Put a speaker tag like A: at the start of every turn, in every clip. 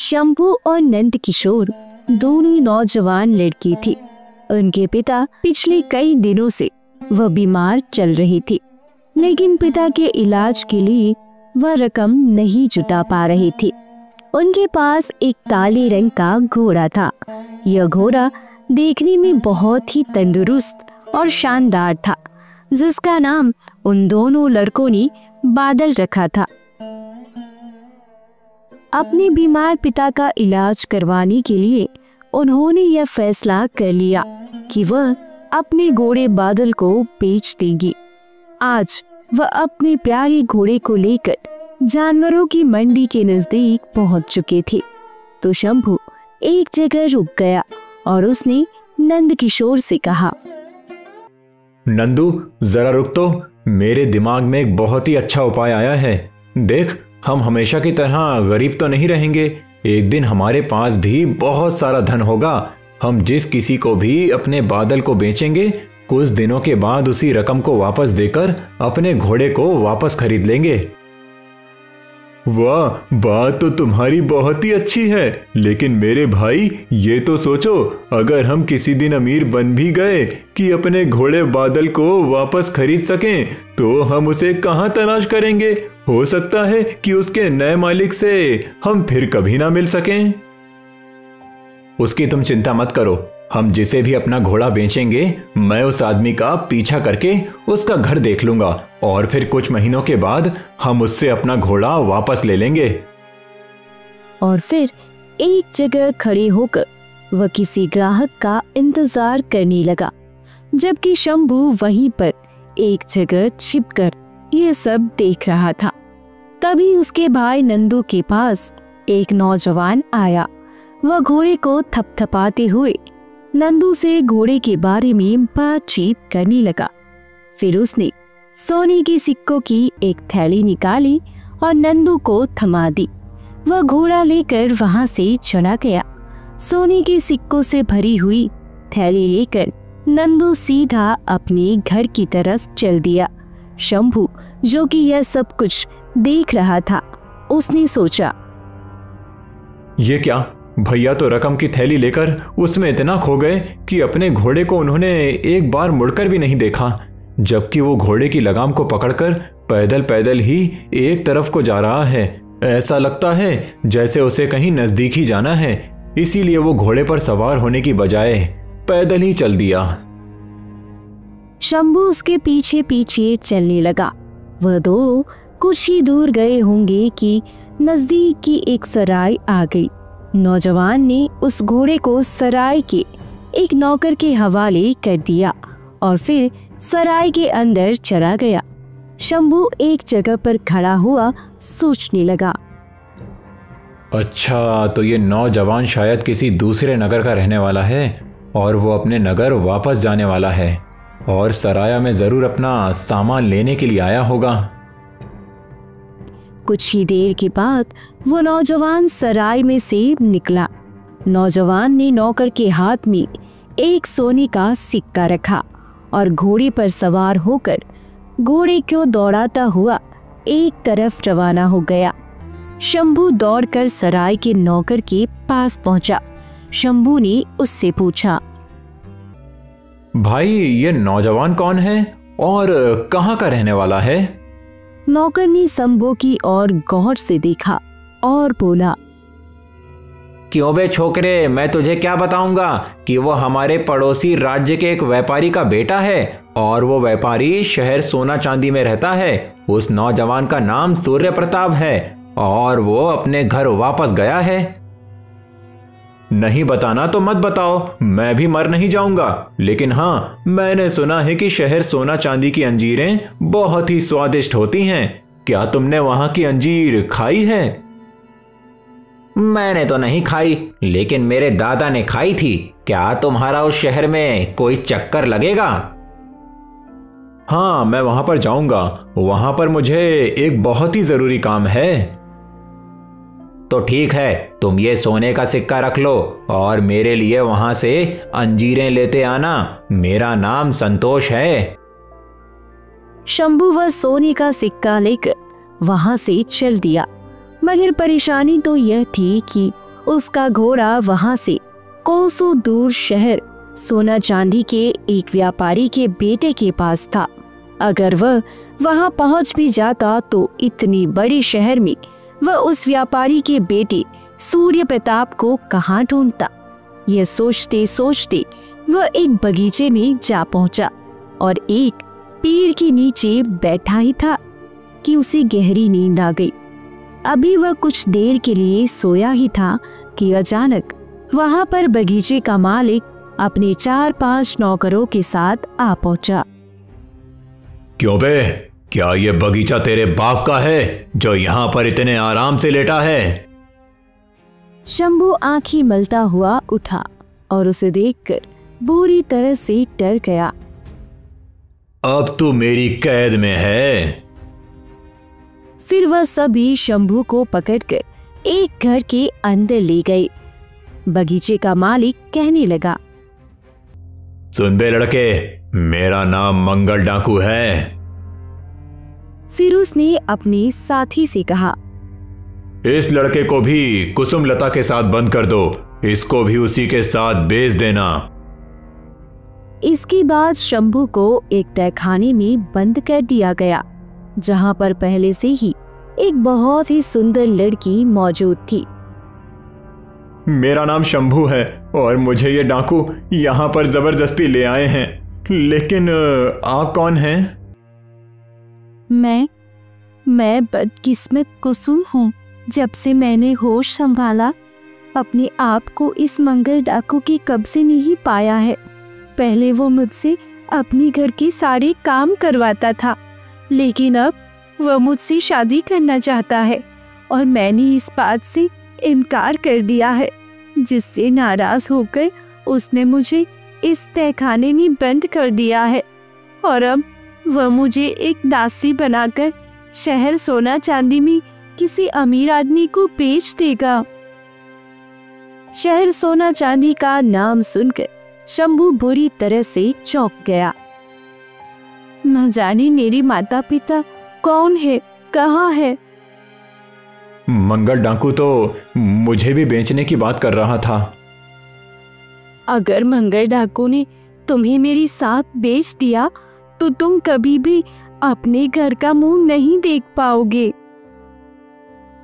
A: शंभू और नंद किशोर दोनों नौजवान लड़के थे। उनके पिता पिछले कई दिनों से वह बीमार चल रहे थे, लेकिन पिता के इलाज के लिए वह रकम नहीं जुटा पा रहे थे। उनके पास एक काले रंग का घोड़ा था। यह घोड़ा देखने में बहुत ही तंदुरुस्त और शानदार था, जिसका नाम उन दोनों लड़कों ने बादल रखा था। अपने बीमार पिता का इलाज करवाने के लिए उन्होंने यह फैसला कर लिया कि वह अपने घोड़े बादल को बेच देंगी। आज वह अपने प्यारे घोड़े को लेकर जानवरों की मंडी के नजदीक पहुंच चुके थे, तो शंभू एक जगह रुक गया और उसने नंद किशोर से कहा,
B: नंदू जरा रुक तो, मेरे दिमाग में एक बहुत ही अच्छा उपाय आया है। देख, हम हमेशा की तरह गरीब तो नहीं रहेंगे। एक दिन हमारे पास भी बहुत सारा धन होगा। हम जिस किसी को भी अपने बादल को बेचेंगे, कुछ दिनों के बाद उसी रकम को वापस देकर अपने घोड़े को वापस खरीद लेंगे। वाह, बात तो तुम्हारी बहुत ही अच्छी है, लेकिन मेरे भाई ये तो सोचो, अगर हम किसी दिन अमीर बन भी गए कि अपने घोड़े बादल को वापस खरीद सकें, तो हम उसे कहाँ तलाश करेंगे? हो सकता है कि उसके नए मालिक से हम फिर कभी ना मिल सकें। उसकी तुम चिंता मत करो। हम जिसे भी अपना घोड़ा बेचेंगे, मैं उस आदमी का पीछा करके उसका घर देख लूंगा और फिर कुछ महीनों के बाद हम उससे अपना घोड़ा वापस ले लेंगे।
A: और फिर एक जगह खड़े होकर वह किसी ग्राहक का इंतजार करने लगा, जबकि शंभू वहीं पर एक जगह छिपकर यह सब देख रहा था। तभी उसके भाई नंदू के पास एक नौजवान आया। वह घोड़े को थपथपाते हुए नंदू से घोड़े के बारे में बातचीत करने लगा। फिर उसने सोने के सिक्कों की एक थैली निकाली और नंदू को थमा दी। वह घोड़ा लेकर वहां से चला गया। सोने के सिक्कों से भरी हुई थैली लेकर नंदू सीधा अपने घर की तरफ चल दिया। शंभू, जो कि यह सब कुछ देख रहा था, उसने सोचा,
B: ये क्या, भैया तो रकम की थैली लेकर उसमें इतना खो गए कि अपने घोड़े को उन्होंने एक बार मुड़कर भी नहीं देखा, जबकि वो घोड़े की लगाम को पकड़कर पैदल पैदल ही एक तरफ को जा रहा है। ऐसा लगता है जैसे उसे कहीं नजदीक ही जाना है, इसीलिए वो घोड़े पर सवार होने की बजाय पैदल ही चल दिया।
A: शंभू उसके पीछे पीछे चलने लगा। वह दो कुछ ही दूर गए होंगे कि नजदीक की एक सराय आ गई। नौजवान ने उस घोड़े को सराय के एक नौकर के हवाले कर दिया और फिर सराय के अंदर चला गया। शंभू एक जगह पर खड़ा हुआ सोचने लगा,
B: अच्छा, तो ये नौजवान शायद किसी दूसरे नगर का रहने वाला है और वो अपने नगर वापस जाने वाला है और सराय में जरूर अपना सामान लेने के लिए आया होगा।
A: कुछ ही देर के बाद वो नौजवान सराय में से निकला। नौजवान ने नौकर के हाथ में एक सोने का सिक्का रखा और घोड़े पर सवार होकर घोड़े को दौड़ाता हुआ एक तरफ रवाना हो गया। शंभू दौड़कर सराय के नौकर के पास पहुंचा। शंभू ने उससे पूछा,
B: भाई, ये नौजवान कौन है और कहाँ का रहने वाला है?
A: नौकर ने शंभू की ओर गौर से देखा और बोला,
C: क्यों बे छोकरे, मैं तुझे क्या बताऊंगा कि वो हमारे पड़ोसी राज्य के एक व्यापारी का बेटा है और वो व्यापारी शहर सोना चांदी में रहता है। उस नौजवान का नाम सूर्य प्रताप है और वो अपने घर वापस गया है।
B: नहीं बताना तो मत बताओ, मैं भी मर नहीं जाऊंगा, लेकिन हाँ, मैंने सुना है कि शहर सोना चांदी की अंजीरें बहुत ही स्वादिष्ट होती हैं। क्या तुमने वहां की अंजीर खाई है?
C: मैंने तो नहीं खाई, लेकिन मेरे दादा ने खाई थी। क्या तुम्हारा उस शहर में कोई चक्कर लगेगा?
B: हाँ, मैं वहां पर जाऊंगा। वहां पर मुझे एक बहुत ही जरूरी काम है।
C: तो ठीक है, तुम ये सोने का सिक्का रख लो और मेरे लिए वहां से अंजीरें लेते आना। मेरा नाम संतोष है।
A: शंभू वह सोने का सिक्का लेकर वहां से चल दिया, मगर परेशानी तो यह थी कि उसका घोड़ा वहां से कोसों दूर शहर सोना चांदी के एक व्यापारी के बेटे के पास था। अगर वह वहां पहुंच भी जाता तो इतनी बड़ी शहर में वह उस व्यापारी के बेटे सूर्य प्रताप को कहाँ ढूंढता। यह सोचते सोचते वह एक बगीचे में जा पहुंचा और एक पेड़ के नीचे बैठा ही था कि उसे गहरी नींद आ गई। अभी वह कुछ देर के लिए सोया ही था कि अचानक वहां पर बगीचे का मालिक अपने 4-5 नौकरों के साथ आ पहुंचा।
C: क्यों बे, क्या ये बगीचा तेरे बाप का है जो यहाँ पर इतने आराम से लेटा है?
A: शंभू आंखें मलता हुआ उठा और उसे देखकर बुरी तरह से डर गया।
C: अब तू मेरी कैद में है।
A: फिर वह सभी शंभू को पकड़कर एक घर के अंदर ले गए। बगीचे का मालिक कहने लगा,
C: सुन बे लड़के, मेरा नाम मंगल डाकू है।
A: फिर उसने अपने साथी से कहा,
C: इस लड़के को भी कुसुम लता के साथ बंद कर दो, इसको भी उसी के साथ बेच देना।
A: इसके बाद शंभू को एक तहखाने में बंद कर दिया गया, जहां पर पहले से ही एक बहुत ही सुंदर लड़की मौजूद थी।
B: मेरा नाम शंभू है और मुझे ये डाकू यहाँ पर जबरदस्ती ले आए हैं, लेकिन आप कौन हैं?
A: मैं बदकिस्मत कुसुम हूँ। जब से मैंने होश संभाला, अपने आप को इस मंगल डाकू के कब्जे में ही पाया है। पहले वो मुझसे अपने घर के सारे काम करवाता था, लेकिन अब वह मुझसे शादी करना चाहता है और मैंने इस बात से इनकार कर दिया है, जिससे नाराज होकर उसने मुझे इस तहखाने में बंद कर दिया है और अब वह मुझे एक दासी बनाकर शहर सोना चांदी में किसी अमीर आदमी को बेच देगा। शहर सोना चांदी का नाम सुनकर शंभू बुरी तरह से चौंक गया। न जाने मेरे माता पिता कौन है, कहाँ है।
B: मंगल डाकू तो मुझे भी बेचने की बात कर रहा था।
A: अगर मंगल डाकू ने तुम्हें मेरी साथ बेच दिया तो तुम कभी भी अपने घर का मुंह नहीं देख पाओगे।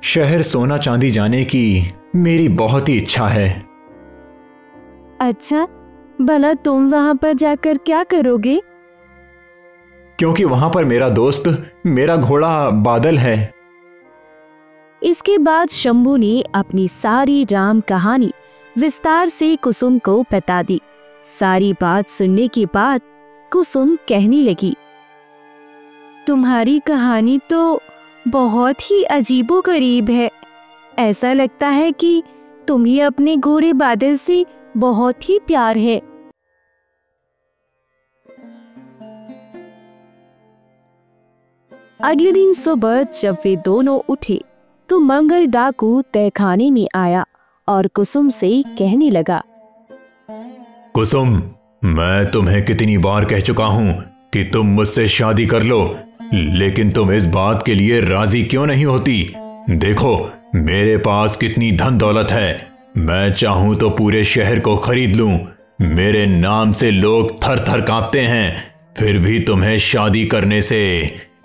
B: शहर सोना चांदी जाने की मेरी बहुत ही इच्छा है।
A: अच्छा, भला तुम वहां पर जाकर क्या करोगे?
B: क्योंकि वहां पर मेरा दोस्त, मेरा घोड़ा बादल है।
A: इसके बाद शंभू ने अपनी सारी राम कहानी विस्तार से कुसुम को बता दी। सारी बात सुनने के बाद कुसुम कहने लगी, तुम्हारी कहानी तो बहुत ही अजीबोगरीब है। ऐसा लगता है कि तुम्हें अपने घोड़े बादल से बहुत ही प्यार है। अगले दिन सुबह जब वे दोनों उठे तो मंगल डाकू तहखाने में आया और कुसुम से कहने लगा,
C: कुसुम, मैं तुम्हें कितनी बार कह चुका हूं कि तुम मुझसे शादी कर लो, लेकिन तुम इस बात के लिए राजी क्यों नहीं होती? देखो मेरे पास कितनी धन दौलत है, मैं चाहूं तो पूरे शहर को खरीद लूं। मेरे नाम से लोग थर थर कांपते हैं, फिर भी तुम्हें शादी करने से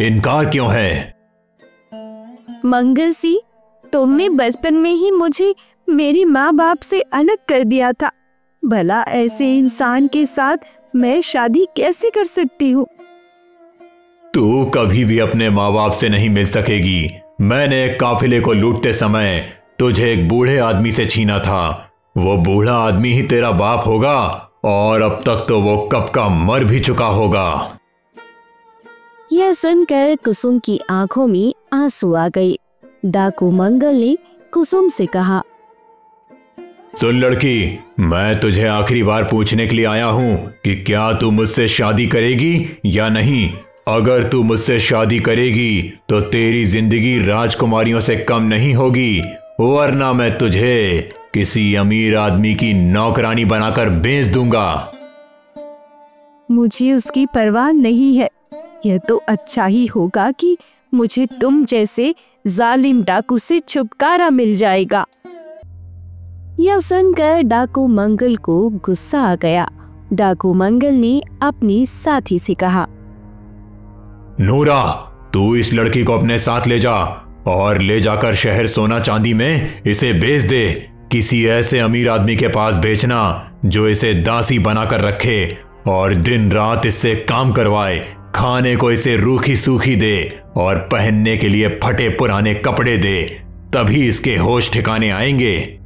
C: इनकार क्यों है?
A: मंगल सी, तुमने बचपन में ही मुझे मेरे माँ बाप से अलग कर दिया था। भला ऐसे इंसान के साथ मैं शादी कैसे कर सकती हूँ?
C: तू कभी भी अपने माँ बाप से नहीं मिल सकेगी। मैंने एक काफिले को लूटते समय तुझे एक बूढ़े आदमी से छीना था। वो बूढ़ा आदमी ही तेरा बाप होगा और अब तक तो वो कब का मर भी चुका होगा।
A: यह सुनकर कुसुम की आंखों में आंसू आ गए। डाकू मंगल ने कुसुम से कहा,
C: सुन लड़की, मैं तुझे आखिरी बार पूछने के लिए आया हूं कि क्या तू मुझसे शादी करेगी या नहीं। अगर तू मुझसे शादी करेगी तो तेरी जिंदगी राजकुमारियों से कम नहीं होगी, वरना मैं तुझे किसी अमीर आदमी की नौकरानी बनाकर बेच दूंगा।
A: मुझे उसकी परवाह नहीं है। यह तो अच्छा ही होगा कि मुझे तुम जैसे जालिम डाकू से छुटकारा मिल जाएगा। यह सुनकर डाकू मंगल को गुस्सा आ गया। डाकू मंगल ने अपने साथी से कहा,
B: नूरा, तू इस लड़की को अपने साथ ले जा और ले जाकर शहर सोना चांदी में इसे बेच दे। किसी ऐसे अमीर आदमी के पास बेचना जो इसे दासी बनाकर रखे और दिन रात इससे काम करवाए, खाने को इसे रूखी सूखी दे और पहनने के लिए फटे पुराने कपड़े दे, तभी इसके होश ठिकाने आएंगे।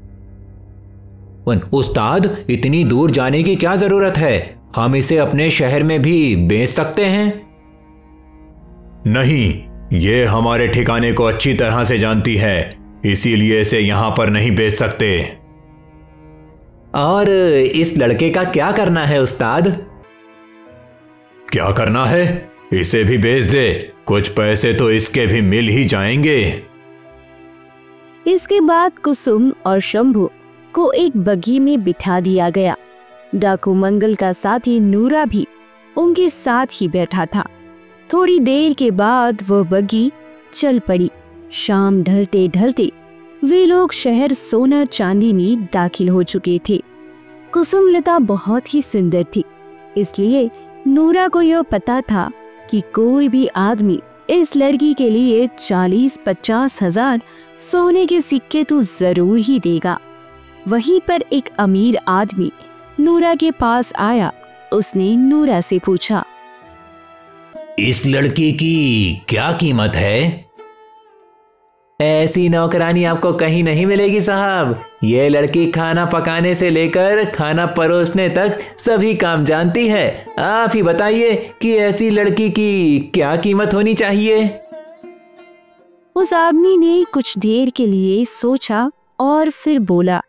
C: उस्ताद, इतनी दूर जाने की क्या जरूरत है? हम इसे अपने शहर में भी बेच सकते हैं।
B: नहीं, ये हमारे ठिकाने को अच्छी तरह से जानती है, इसीलिए इसे यहां पर नहीं बेच सकते।
C: और इस लड़के का क्या करना है उस्ताद?
B: क्या करना है? इसे भी बेच दे, कुछ पैसे तो इसके भी मिल ही जाएंगे।
A: इसके बाद कुसुम और शंभू को एक बग्घी में बिठा दिया गया। डाकू मंगल का साथी नूरा भी उनके साथ ही बैठा था। थोड़ी देर के बाद वह बग्घी चल पड़ी। शाम ढलते ढलते वे लोग शहर सोना चांदी में दाखिल हो चुके थे। कुसुमलता बहुत ही सुंदर थी, इसलिए नूरा को यह पता था कि कोई भी आदमी इस लड़की के लिए 40-50 हजार सोने के सिक्के तो जरूर ही देगा। वहीं पर एक अमीर आदमी नूरा के पास आया। उसने नूरा से पूछा,
C: इस लड़की की क्या कीमत है? ऐसी नौकरानी आपको कहीं नहीं मिलेगी साहब। ये लड़की खाना पकाने से लेकर खाना परोसने तक सभी काम जानती है। आप ही बताइए कि ऐसी लड़की की क्या कीमत होनी चाहिए?
A: उस आदमी ने कुछ देर के लिए सोचा और फिर बोला,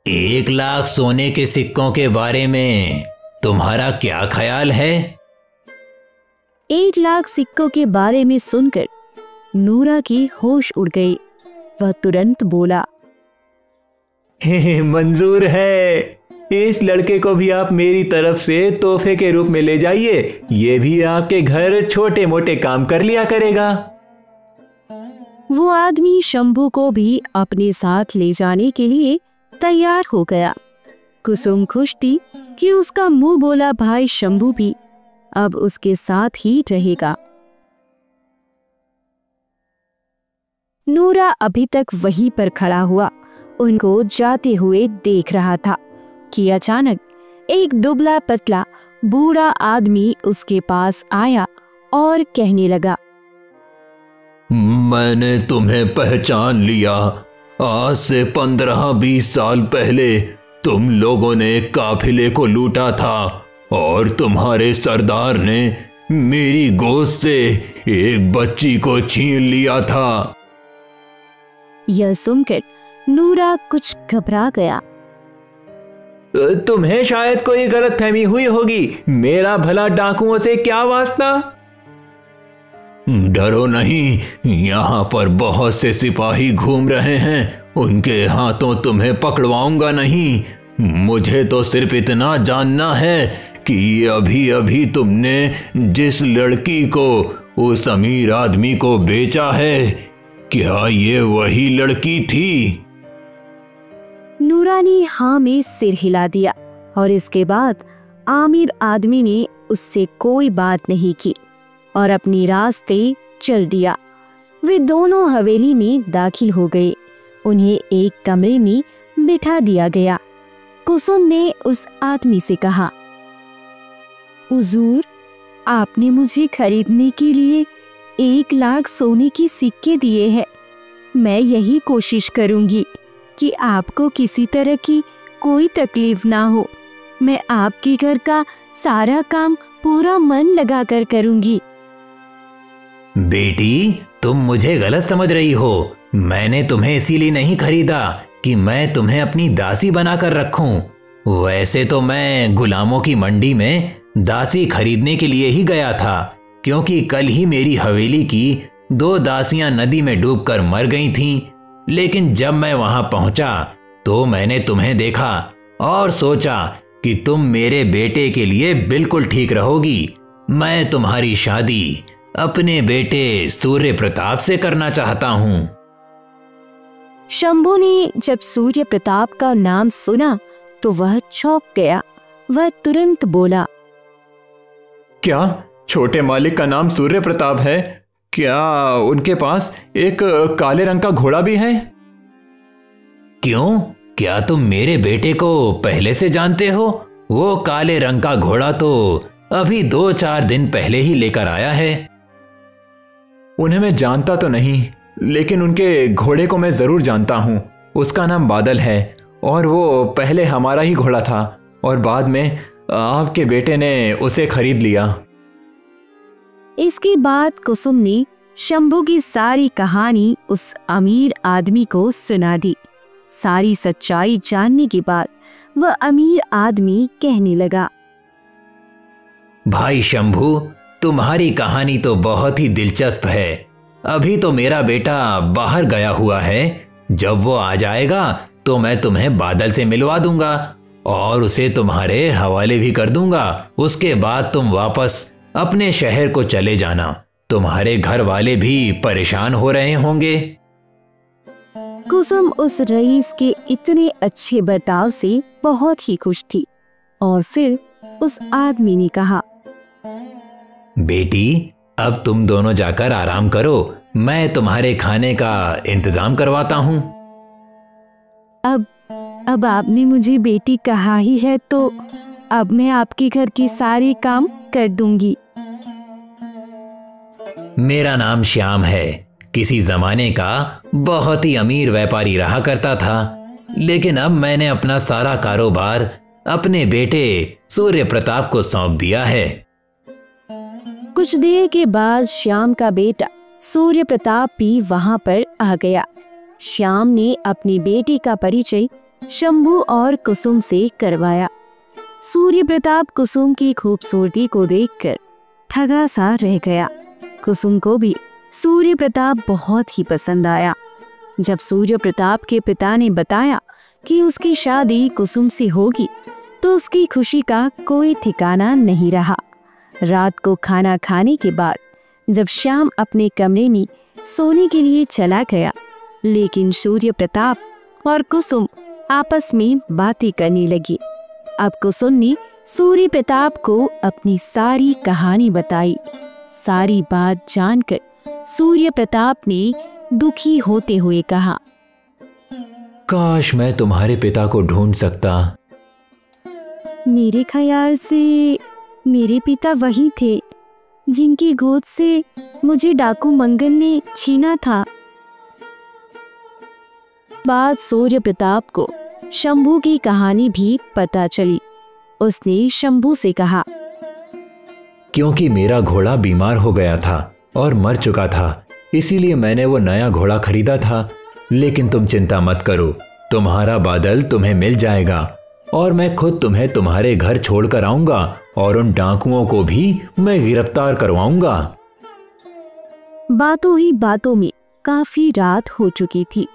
C: 1 लाख सोने के सिक्कों के बारे में तुम्हारा क्या ख्याल है?
A: 1 लाख सिक्कों के बारे में सुनकर नूरा की होश उड़ गई। वह तुरंत बोला,
C: मंजूर है। इस लड़के को भी आप मेरी तरफ से तोहफे के रूप में ले जाइए। ये भी आपके घर छोटे मोटे काम कर लिया करेगा।
A: वो आदमी शंभू को भी अपने साथ ले जाने के लिए तैयार हो गया। कुसुम खुश थी कि उसका मुंह बोला भाई शंभू भी अब उसके साथ ही रहेगा। नूरा अभी तक वहीं पर खड़ा हुआ उनको जाते हुए देख रहा था कि अचानक एक दुबला पतला बूढ़ा आदमी उसके पास आया और कहने लगा,
B: मैंने तुम्हें पहचान लिया। आज से 15-20 साल पहले तुम लोगों ने काफिले को लूटा था और तुम्हारे सरदार ने मेरी गोद से एक बच्ची को छीन लिया था।
A: यह सुनकर नूरा कुछ घबरा गया।
C: तुम्हें शायद कोई गलतफहमी हुई होगी। मेरा भला डाकुओं से क्या वास्ता?
B: डरो नहीं, यहाँ पर बहुत से सिपाही घूम रहे हैं, उनके हाथों तुम्हें पकड़वाऊंगा नहीं। मुझे तो सिर्फ इतना जानना है कि अभी अभी तुमने जिस लड़की को उस अमीर आदमी को बेचा है, क्या ये वही लड़की थी?
A: नूरा ने हाँ में सिर हिला दिया और इसके बाद आमिर आदमी ने उससे कोई बात नहीं की और अपनी रास्ते चल दिया। वे दोनों हवेली में दाखिल हो गए। उन्हें एक कमरे में बिठा दिया गया। कुसुम ने उस आदमी से कहा, हुजूर, आपने मुझे खरीदने के लिए 1 लाख सोने के सिक्के दिए हैं। मैं यही कोशिश करूंगी कि आपको किसी तरह की कोई तकलीफ ना हो। मैं आपके घर का सारा काम पूरा मन लगाकर करूंगी।
C: बेटी, तुम मुझे गलत समझ रही हो। मैंने तुम्हें इसीलिए नहीं खरीदा कि मैं तुम्हें अपनी दासी बनाकर रखूं। वैसे तो मैं गुलामों की मंडी में दासी खरीदने के लिए ही गया था, क्योंकि कल ही मेरी हवेली की 2 दासियां नदी में डूबकर मर गई थीं। लेकिन जब मैं वहां पहुंचा तो मैंने तुम्हें देखा और सोचा कि तुम मेरे बेटे के लिए बिल्कुल ठीक रहोगी। मैं तुम्हारी शादी अपने बेटे सूर्य प्रताप से करना चाहता हूं।
A: शंभू ने जब सूर्य प्रताप का नाम सुना तो वह चौंक गया। वह तुरंत बोला,
B: क्या छोटे मालिक का नाम सूर्य प्रताप है? क्या उनके पास एक काले रंग का घोड़ा भी है?
C: क्यों, क्या तुम मेरे बेटे को पहले से जानते हो? वो काले रंग का घोड़ा तो अभी 2-4 दिन पहले ही लेकर आया है।
B: उन्हें मैं जानता तो नहीं, लेकिन उनके घोड़े को मैं जरूर जानता हूँ। उसका नाम बादल है और वो पहले हमारा ही घोड़ा था और बाद में आपके बेटे ने उसे खरीद लिया।
A: इसके बाद कुसुम ने शंभू की सारी कहानी उस अमीर आदमी को सुना दी। सारी सच्चाई जानने के बाद वह अमीर आदमी कहने लगा,
C: भाई शंभू, तुम्हारी कहानी तो बहुत ही दिलचस्प है। अभी तो मेरा बेटा बाहर गया हुआ है। जब वो आ जाएगा तो मैं तुम्हें बादल से मिलवा दूंगा और उसे तुम्हारे हवाले भी कर दूंगा। उसके बाद तुम वापस अपने शहर को चले जाना। तुम्हारे घर वाले भी परेशान हो रहे होंगे।
A: कुसुम उस रईस के इतने अच्छे बर्ताव से बहुत ही खुश थी और फिर उस आदमी ने कहा,
C: बेटी, अब तुम दोनों जाकर आराम करो। मैं तुम्हारे खाने का इंतजाम करवाता हूँ।
A: अब आपने मुझे बेटी कहा ही है तो अब मैं आपके घर के सारे काम कर दूंगी।
C: मेरा नाम श्याम है। किसी जमाने का बहुत ही अमीर व्यापारी रहा करता था, लेकिन अब मैंने अपना सारा कारोबार अपने बेटे सूर्य प्रताप को सौंप दिया है।
A: कुछ देर के बाद श्याम का बेटा सूर्य प्रताप भी वहां पर आ गया। श्याम ने अपनी बेटी का परिचय शंभू और कुसुम से करवाया। सूर्य प्रताप कुसुम की खूबसूरती को देखकर ठगा सा रह गया। कुसुम को भी सूर्य प्रताप बहुत ही पसंद आया। जब सूर्य प्रताप के पिता ने बताया कि उसकी शादी कुसुम से होगी तो उसकी खुशी का कोई ठिकाना नहीं रहा। रात को खाना खाने के बाद जब श्याम अपने कमरे में सोने के लिए चला गया, लेकिन सूर्य प्रताप और कुसुम आपस में बातें करने लगी। अब कुसुम ने सूर्य प्रताप को अपनी सारी कहानी बताई। सारी बात जानकर सूर्य प्रताप ने दुखी होते हुए कहा,
C: काश मैं तुम्हारे पिता को ढूंढ सकता।
A: मेरे ख्याल से मेरे पिता वही थे जिनकी गोद से मुझे डाकू मंगल ने छीना था। बाद सूर्य प्रताप को शंभू की कहानी भी पता चली। उसने शंभू से कहा,
C: क्योंकि मेरा घोड़ा बीमार हो गया था और मर चुका था, इसीलिए मैंने वो नया घोड़ा खरीदा था। लेकिन तुम चिंता मत करो, तुम्हारा बादल तुम्हें मिल जाएगा और मैं खुद तुम्हें तुम्हारे घर छोड़कर आऊंगा और उन डाकुओं को भी मैं गिरफ्तार करवाऊंगा।
A: बातों ही बातों में काफी रात हो चुकी थी।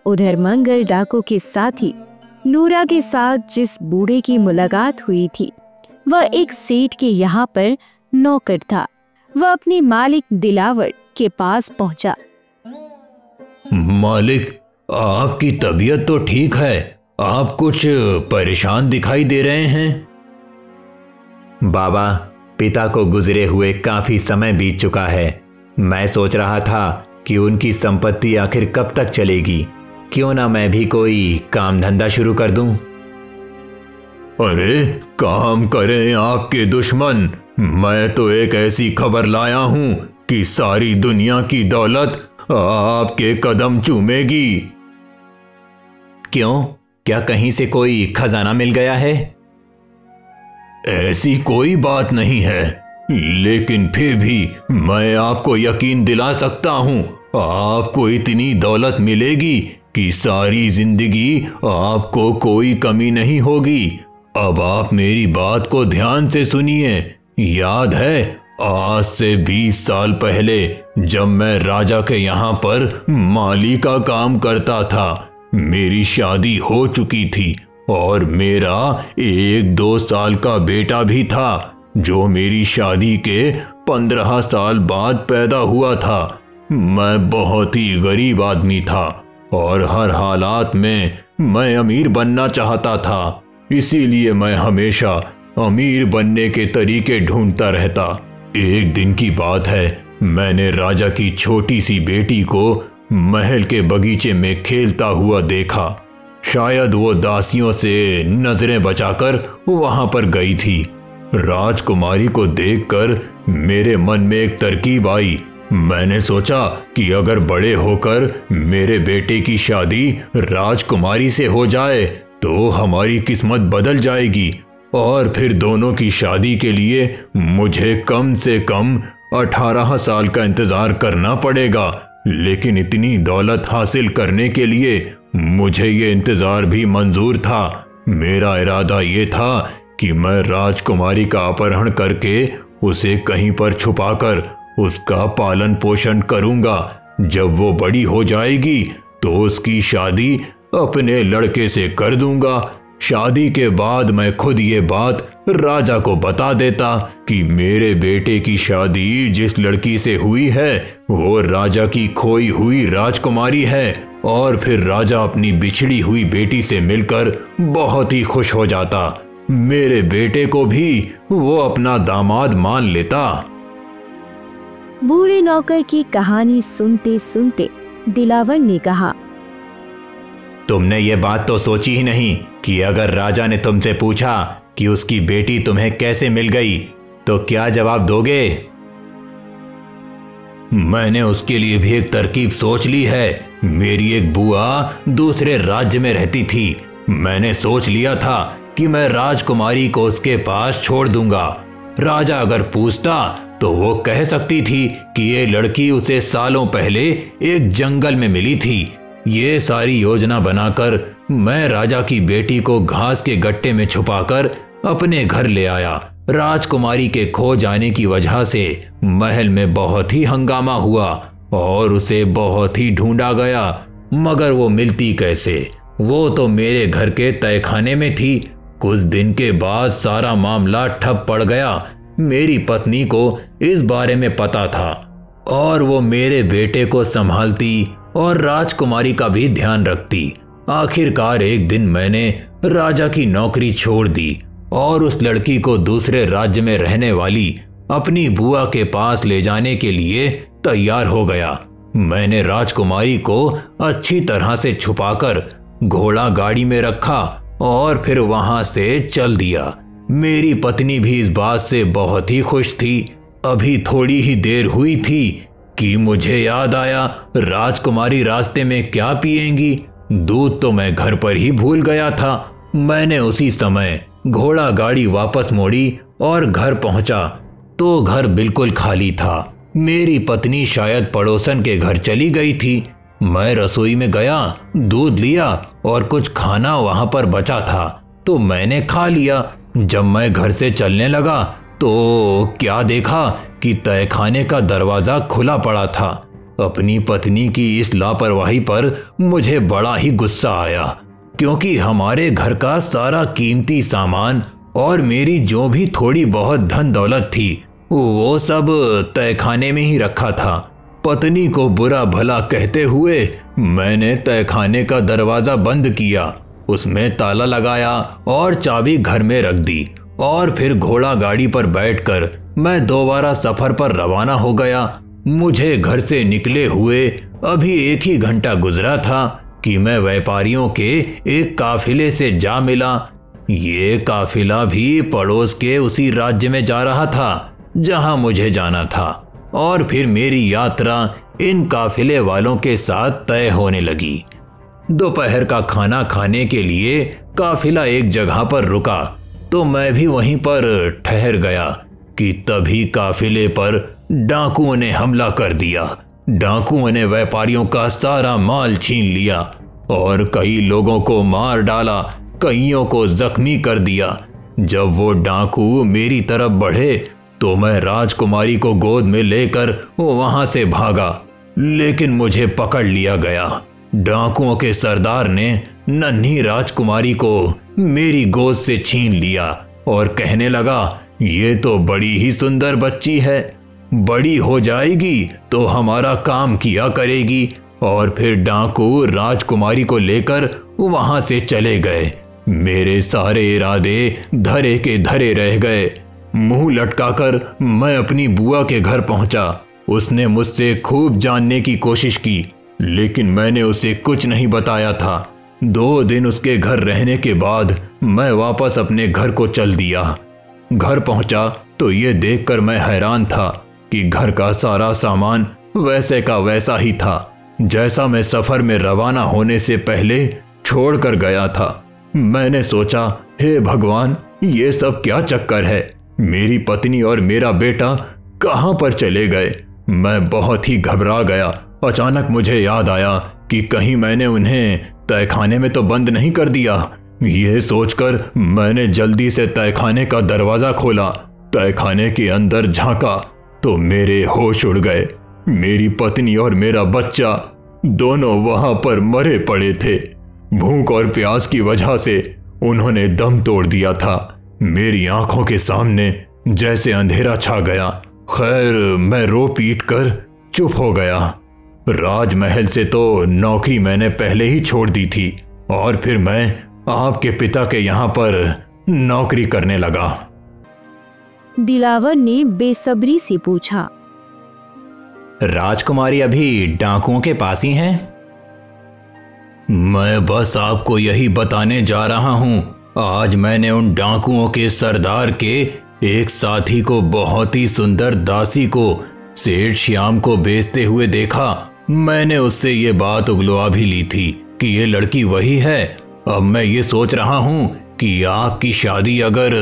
A: उधर मंगल डाकू के साथी नूरा के साथ जिस बूढ़े की मुलाकात हुई थी वह एक सेठ के यहाँ पर नौकर था। वह अपने मालिक दिलावर के पास पहुंचा।
C: मालिक, आपकी तबीयत तो ठीक है, आप कुछ परेशान दिखाई दे रहे हैं। बाबा, पिता को गुजरे हुए काफी समय बीत चुका है। मैं सोच रहा था कि उनकी संपत्ति आखिर कब तक चलेगी। क्यों ना मैं भी कोई काम धंधा शुरू कर दूं।
B: अरे काम करें आपके दुश्मन। मैं तो एक ऐसी खबर लाया हूं कि सारी दुनिया की दौलत आपके कदम चूमेगी।
C: क्यों, क्या कहीं से कोई खजाना मिल गया है?
B: ऐसी कोई बात नहीं है, लेकिन फिर भी मैं आपको यकीन दिला सकता हूं, आपको इतनी दौलत मिलेगी कि सारी जिंदगी आपको कोई कमी नहीं होगी। अब आप मेरी बात को ध्यान से सुनिए। याद है, आज से 20 साल पहले जब मैं राजा के यहाँ पर माली का काम करता था, मेरी शादी हो चुकी थी और मेरा 1-2 साल का बेटा भी था जो मेरी शादी के 15 साल बाद पैदा हुआ था। मैं बहुत ही गरीब आदमी था और हर हालात में मैं अमीर बनना चाहता था। इसीलिए मैं हमेशा अमीर बनने के तरीके ढूंढता रहता। एक दिन की बात है, मैंने राजा की छोटी सी बेटी को महल के बगीचे में खेलता हुआ देखा। शायद वो दासियों से नजरें बचाकर वहां पर गई थी। राजकुमारी को देखकर मेरे मन में एक तरकीब आई। मैंने सोचा कि अगर बड़े होकर मेरे बेटे की शादी राजकुमारी से हो जाए तो हमारी किस्मत बदल जाएगी और फिर दोनों की शादी के लिए मुझे कम से कम 18 साल का इंतजार करना पड़ेगा। लेकिन इतनी दौलत हासिल करने के लिए मुझे ये इंतजार भी मंजूर था। मेरा इरादा ये था कि मैं राजकुमारी का अपहरण करके उसे कहीं पर छुपाकर उसका पालन पोषण करूंगा। जब वो बड़ी हो जाएगी तो उसकी शादी अपने लड़के से कर दूंगा। शादी के बाद मैं खुद ये बात राजा को बता देता कि मेरे बेटे की शादी जिस लड़की से हुई है वो राजा की खोई हुई राजकुमारी है। और फिर राजा अपनी बिछड़ी हुई बेटी से मिलकर बहुत ही खुश हो जाता। मेरे बेटे को भी वो अपना दामाद मान लेता।
A: बूढ़े नौकर की कहानी सुनते सुनते दिलावर ने कहा,
C: तुमने ये बात तो सोची ही नहीं कि अगर राजा ने तुमसे पूछा कि उसकी बेटी तुम्हें कैसे मिल गई तो क्या जवाब दोगे?
B: मैंने उसके लिए भी एक तरकीब सोच ली है। मेरी एक बुआ दूसरे राज्य में रहती थी। मैंने सोच लिया था कि मैं राजकुमारी को उसके पास छोड़ दूंगा। राजा अगर पूछता तो वो कह सकती थी कि ये लड़की उसे सालों पहले एक जंगल में मिली थी। ये सारी योजना बनाकर मैं राजा की बेटी को घास के गट्टे में छुपाकर अपने घर ले आया। राजकुमारी के खो जाने की वजह से महल में बहुत ही हंगामा हुआ और उसे बहुत ही ढूंढा गया, मगर वो मिलती कैसे? वो तो मेरे घर के तहखाने में थी। कुछ दिन के बाद सारा मामला ठप पड़ गया। मेरी पत्नी को इस बारे में पता था और वो मेरे बेटे को संभालती और राजकुमारी का भी ध्यान रखती। आखिरकार एक दिन मैंने राजा की नौकरी छोड़ दी और उस लड़की को दूसरे राज्य में रहने वाली अपनी बुआ के पास ले जाने के लिए तैयार हो गया। मैंने राजकुमारी को अच्छी तरह से छुपाकर घोड़ा गाड़ी में रखा और फिर वहां से चल दिया। मेरी पत्नी भी इस बात से बहुत ही खुश थी। अभी थोड़ी ही देर हुई थी कि मुझे याद आया राजकुमारी रास्ते में क्या पिएंगी। दूध तो मैं घर पर ही भूल गया था। मैंने उसी समय घोड़ा गाड़ी वापस मोड़ी और घर पहुंचा तो घर बिल्कुल खाली था। मेरी पत्नी शायद पड़ोसन के घर चली गई थी। मैं रसोई में गया, दूध लिया और कुछ खाना वहां पर बचा था तो मैंने खा लिया। जब मैं घर से चलने लगा तो क्या देखा कि तहखाने का दरवाजा खुला पड़ा था। अपनी पत्नी की इस लापरवाही पर मुझे बड़ा ही गुस्सा आया, क्योंकि हमारे घर का सारा कीमती सामान और मेरी जो भी थोड़ी बहुत धन दौलत थी वो सब तहखाने में ही रखा था। पत्नी को बुरा भला कहते हुए मैंने तहखाने का दरवाजा बंद किया, उसमें ताला लगाया और चाबी घर में रख दी और फिर घोड़ा गाड़ी पर बैठकर मैं दोबारा सफर पर रवाना हो गया। मुझे घर से निकले हुए अभी 1 ही घंटा गुजरा था कि मैं व्यापारियों के एक काफिले से जा मिला। ये काफिला भी पड़ोस के उसी राज्य में जा रहा था जहां मुझे जाना था और फिर मेरी यात्रा इन काफिले वालों के साथ तय होने लगी। दोपहर का खाना खाने के लिए काफिला एक जगह पर रुका तो मैं भी वहीं पर ठहर गया कि तभी काफिले पर डाकुओं ने हमला कर दिया। डाकुओं ने व्यापारियों का सारा माल छीन लिया और कई लोगों को मार डाला, कईयों को जख्मी कर दिया। जब वो डाकू मेरी तरफ बढ़े तो मैं राजकुमारी को गोद में लेकर वहां से भागा, लेकिन मुझे पकड़ लिया गया। डाकुओं के सरदार ने नन्ही राजकुमारी को मेरी गोद से छीन लिया और कहने लगा, ये तो बड़ी ही सुंदर बच्ची है।
C: बड़ी हो जाएगी तो हमारा काम किया करेगी। और फिर डाकू राजकुमारी को लेकर वहां से चले गए। मेरे सारे इरादे धरे के धरे रह गए। मुंह लटकाकर मैं अपनी बुआ के घर पहुंचा। उसने मुझसे खूब जानने की कोशिश की, लेकिन मैंने उसे कुछ नहीं बताया था। 2 दिन उसके घर रहने के बाद मैं वापस अपने घर को चल दिया। घर पहुंचा तो ये देखकर मैं हैरान था कि घर का सारा सामान वैसे का वैसा ही था जैसा मैं सफर में रवाना होने से पहले छोड़ कर गया था। मैंने सोचा, हे भगवान, ये सब क्या चक्कर है? मेरी पत्नी और मेरा बेटा कहां पर चले गए? मैं बहुत ही घबरा गया। अचानक मुझे याद आया कि कहीं मैंने उन्हें तहखाने में तो बंद नहीं कर दिया। यह सोचकर मैंने जल्दी से तहखाने का दरवाजा खोला। तहखाने के अंदर झांका तो मेरे होश उड़ गए। मेरी पत्नी और मेरा बच्चा दोनों वहां पर मरे पड़े थे। भूख और प्यास की वजह से उन्होंने दम तोड़ दिया था। मेरी आंखों के सामने जैसे अंधेरा छा गया। खैर, मैं रो पीट कर चुप हो गया। राजमहल से तो नौकरी मैंने पहले ही छोड़ दी थी और फिर मैं आपके पिता के यहाँ पर नौकरी करने लगा।
A: दिलावर ने बेसब्री से पूछा।
C: राजकुमारी अभी डाकुओं के पास ही हैं? मैं बस आपको यही बताने जा रहा हूं। आज मैंने उन डाकुओं के सरदार के एक साथी को बहुत ही सुंदर दासी को सेठ श्याम को बेचते हुए देखा। मैंने उससे ये बात उगलवा भी ली थी कि ये लड़की वही है। अब मैं ये सोच रहा हूं कि आपकी शादी अगर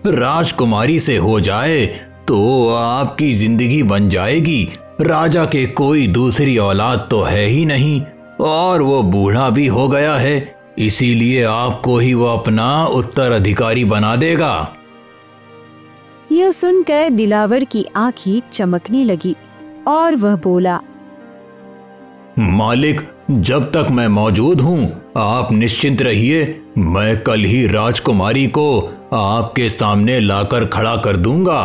C: राजकुमारी से हो जाए तो आपकी जिंदगी बन जाएगी। राजा के कोई दूसरी औलाद तो है ही नहीं और वो बूढ़ा भी हो गया है, इसीलिए आपको ही वो अपना उत्तराधिकारी बना देगा।
A: यह सुनकर दिलावर की आंखें चमकने लगी और वह बोला,
C: मालिक, जब तक मैं मौजूद हूं आप निश्चिंत रहिए। मैं कल ही राजकुमारी को आपके सामने लाकर खड़ा कर दूंगा।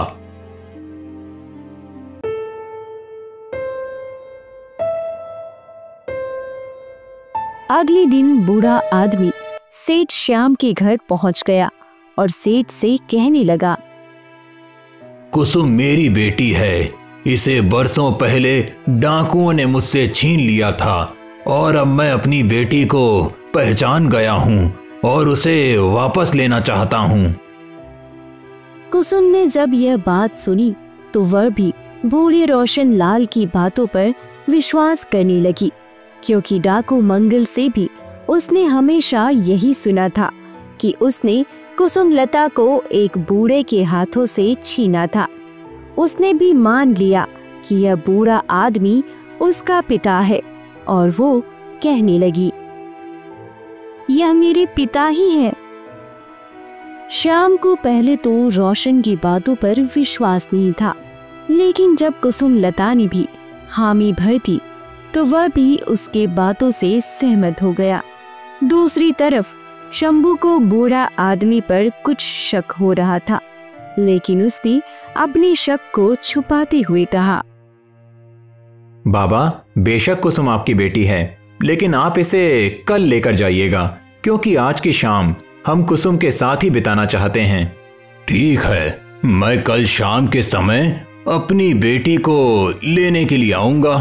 A: अगले दिन बूढ़ा आदमी सेठ श्याम के घर पहुंच गया और सेठ से कहने लगा,
C: कुसुम मेरी बेटी है। इसे बरसों पहले डाकुओं ने मुझसे छीन लिया था और अब मैं अपनी बेटी को पहचान गया हूँ और उसे वापस लेना चाहता हूँ।
A: कुसुम ने जब यह बात सुनी तो वह भी बूढ़े रोशन लाल की बातों पर विश्वास करने लगी, क्योंकि डाकू मंगल से भी उसने हमेशा यही सुना था कि उसने कुसुम लता को एक बूढ़े के हाथों से छीना था। उसने भी मान लिया कि यह बूढ़ा आदमी उसका पिता है और वो कहने लगी, यह मेरे पिता ही है। श्याम को पहले तो रोशन की बातों पर विश्वास नहीं था, लेकिन जब कुसुम लता ने भी हामी भर दी तो वह भी उसके बातों से सहमत हो गया। दूसरी तरफ शंभू को बूढ़ा आदमी पर कुछ शक हो रहा था, लेकिन उसने अपने शक को छुपाते हुए कहा,
C: बाबा, बेशक कुसुम आपकी बेटी है, लेकिन आप इसे कल लेकर जाइएगा, क्योंकि आज की शाम हम कुसुम के साथ ही बिताना चाहते हैं। ठीक है, मैं कल शाम के समय अपनी बेटी को लेने के लिए आऊंगा।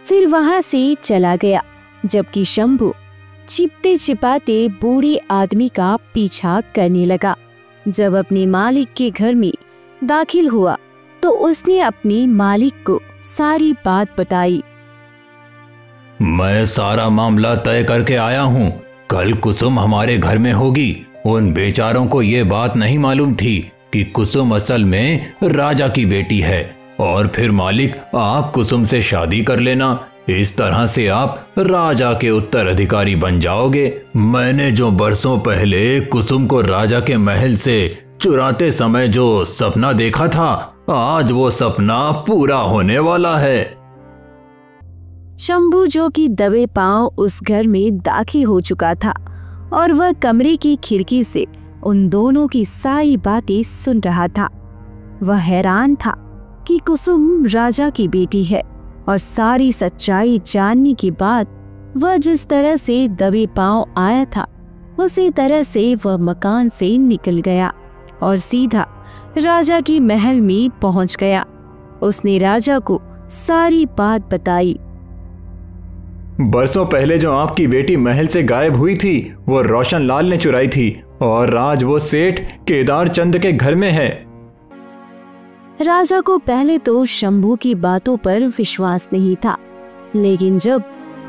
A: फिर वहां से चला गया, जबकि शंभू छिपते छिपाते बूढ़े आदमी का पीछा करने लगा। जब अपने मालिक के घर में दाखिल हुआ तो उसने अपने मालिक को सारी बात बताई।
C: मैं सारा मामला तय करके आया हूँ। कल कुसुम हमारे घर में होगी। उन बेचारों को ये बात नहीं मालूम थी कि कुसुम असल में राजा की बेटी है। और फिर मालिक, आप कुसुम से शादी कर लेना। इस तरह से आप राजा के उत्तराधिकारी बन जाओगे। मैंने जो बरसों पहले कुसुम को राजा के महल से चुराते समय जो सपना देखा था, आज वो सपना पूरा होने वाला है।
A: शंभू, जो कि दबे पांव उस घर में दाखिल हो चुका था और वह कमरे की खिड़की से उन दोनों की सारी बातें सुन रहा था, वह हैरान था कि कुसुम राजा की बेटी है और सारी सच्चाई जानने के बाद वह जिस तरह से दबे पांव आया था उसी तरह से वह मकान से निकल गया और सीधा राजा की महल में पहुंच गया। उसने राजा को सारी बात बताई।
B: बरसों पहले जो आपकी बेटी महल से गायब हुई थी वो रोशन लाल ने चुराई थी और आज वो सेठ केदार चंद के घर में है।
A: राजा को पहले तो शंभू की बातों पर विश्वास नहीं था, लेकिन जब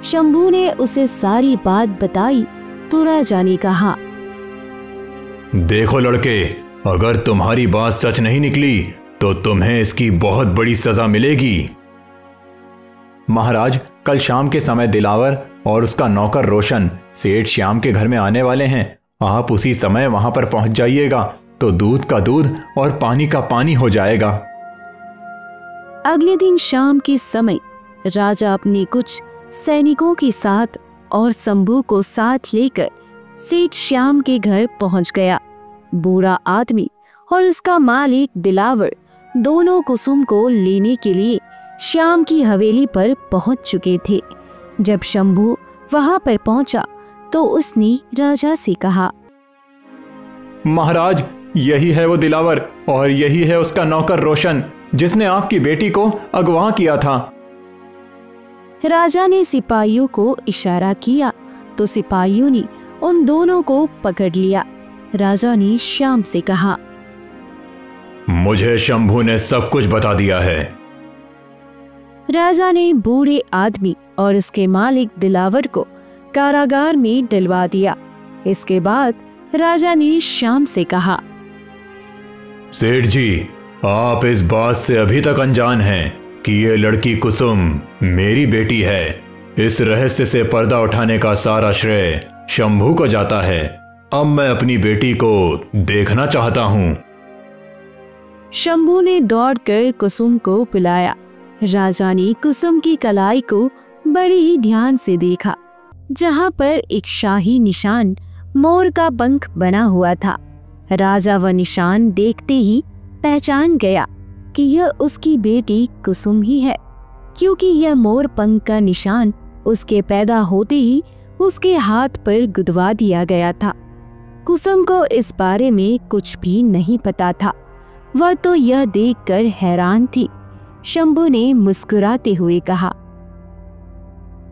A: शंभू ने उसे सारी बात बताई तो राजा ने कहा,
B: देखो लड़के, अगर तुम्हारी बात सच नहीं निकली तो तुम्हें इसकी बहुत बड़ी सजा मिलेगी।
C: महाराज, कल शाम के समय दिलावर और उसका नौकर रोशन सेठ श्याम के घर में आने वाले हैं। आप उसी समय वहां पर पहुंच जाइएगा तो दूध का दूध और पानी का पानी हो जाएगा।
A: अगले दिन शाम के समय राजा अपने कुछ सैनिकों के साथ और शंभू को साथ लेकर सेठ श्याम के घर पहुंच गया। बूढ़ा आदमी और उसका मालिक दिलावर दोनों कुसुम को लेने के लिए श्याम की हवेली पर पहुंच चुके थे। जब शंभू वहां पर पहुंचा तो उसने राजा से कहा,
C: महाराज, यही है वो दिलावर और यही है उसका नौकर रोशन जिसने आपकी बेटी को अगवा किया था।
A: राजा ने सिपाहियों को इशारा किया तो सिपाहियों ने उन दोनों को पकड़ लिया। राजा ने श्याम से कहा,
B: मुझे शंभू ने सब कुछ बता दिया है।
A: राजा ने बूढ़े आदमी और उसके मालिक दिलावर को कारागार में डलवा दिया। इसके बाद राजा ने श्याम से कहा,
B: सेठ जी, आप इस बात से अभी तक अनजान हैं कि ये लड़की कुसुम मेरी बेटी है। इस रहस्य से पर्दा उठाने का सारा श्रेय शंभू को जाता है। अब मैं अपनी बेटी को देखना चाहता हूँ।
A: शंभू ने दौड़कर कुसुम को बुलाया। राजा ने कुसुम की कलाई को बड़े ही ध्यान से देखा, जहाँ पर एक शाही निशान मोर का पंख बना हुआ था। राजा वह निशान देखते ही पहचान गया कि यह उसकी बेटी कुसुम ही है, क्योंकि यह मोर पंख का निशान उसके पैदा होते ही उसके हाथ पर गुदवा दिया गया था। कुसुम को इस बारे में कुछ भी नहीं पता था। वह तो यह देखकर हैरान थी। शंभू ने मुस्कुराते हुए कहा,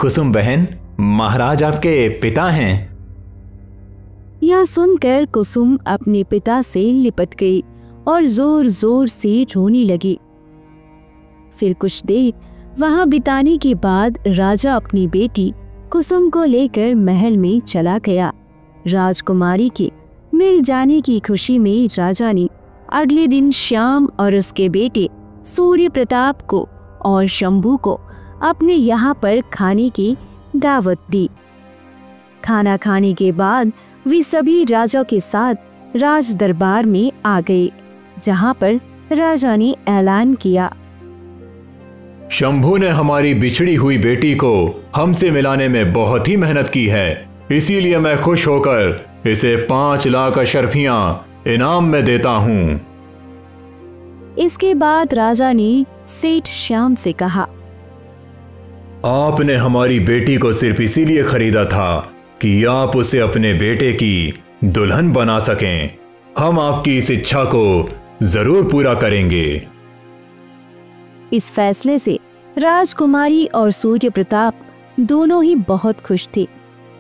C: कुसुम बहन, महाराज आपके पिता हैं।
A: यह सुनकर कुसुम अपने पिता से लिपट गई और जोर जोर से रोने लगी। फिर कुछ देर वहां बिताने के बाद राजा अपनी बेटी कुसुम को लेकर महल में चला गया। राजकुमारी के मिल जाने की खुशी में राजा ने अगले दिन श्याम और उसके बेटे सूर्य प्रताप को और शंभू को अपने यहाँ पर खाने की दावत दी। खाना खाने के बाद वे सभी राजा के साथ राज दरबार में आ गए, जहाँ पर राजा ने ऐलान किया,
B: शंभू ने हमारी बिछड़ी हुई बेटी को हमसे मिलाने में बहुत ही मेहनत की है, इसीलिए मैं खुश होकर इसे 5 लाख अशर्फियां इनाम में देता हूँ।
A: इसके बाद राजा ने सेठ श्याम से कहा,
B: आपने हमारी बेटी को सिर्फ इसीलिए खरीदा था कि आप उसे अपने बेटे की दुल्हन बना सकें। हम आपकी इस इच्छा को जरूर पूरा करेंगे।
A: इस फैसले से राजकुमारी और सूर्य प्रताप दोनों ही बहुत खुश थे।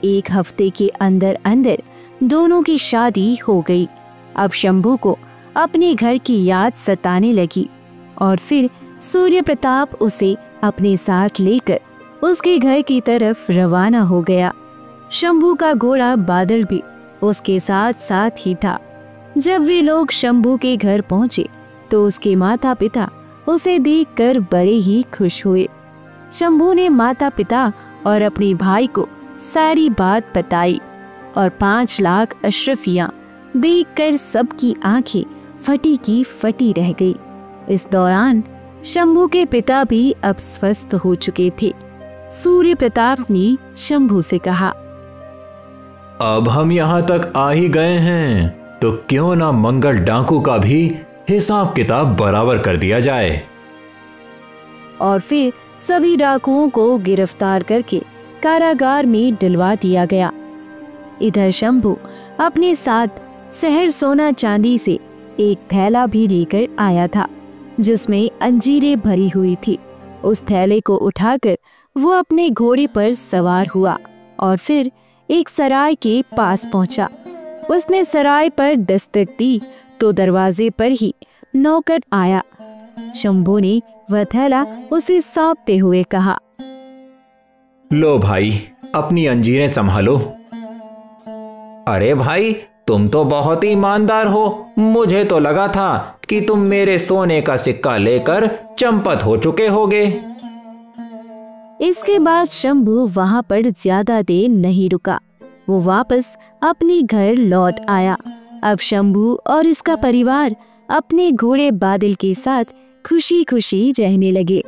A: 1 हफ्ते के अंदर अंदर दोनों की शादी हो गई। अब शंभू को अपने घर की याद सताने लगी और फिर सूर्य प्रताप उसे अपने साथ लेकर उसके घर की तरफ रवाना हो गया। शंभू का घोड़ा बादल भी उसके साथ साथ ही था। जब वे लोग शंभू के घर पहुंचे तो उसके माता पिता उसे देखकर बड़े ही खुश हुए। शंभू ने माता पिता और अपने भाई को सारी बात बताई और 5 लाख अशरफियां देखकर सबकी आंखें फटी की फटी रह गई। इस दौरान शंभू के पिता भी अब स्वस्थ हो चुके थे। सूर्य प्रताप ने शंभू से कहा,
C: अब हम यहाँ तक आ ही गए हैं तो क्यों ना मंगल डाकू का भी हिसाब किताब बराबर कर दिया जाए।
A: और फिर सभी डाकुओं को गिरफ्तार करके कारागार में डलवा दिया गया। इधर शंभू अपने साथ शहर सोना चांदी से एक थैला भी लेकर आया था जिसमें अंजीरें भरी हुई थी। उस थैले को उठाकर वो अपने घोड़े पर सवार हुआ और फिर एक सराय के पास पहुंचा। उसने सराय पर दस्तक दी तो दरवाजे पर ही नौकर आया। शंभू ने वह थैला उसे सौंपते हुए कहा,
C: लो भाई, अपनी अंजीरें संभालो। अरे भाई, तुम तो बहुत ही ईमानदार हो। मुझे तो लगा था कि तुम मेरे सोने का सिक्का लेकर चंपत हो चुके होगे।
A: इसके बाद शंभू वहां पर ज्यादा देर नहीं रुका। वो वापस अपने घर लौट आया। अब शंभू और इसका परिवार अपने घोड़े बादल के साथ खुशी खुशी रहने लगे।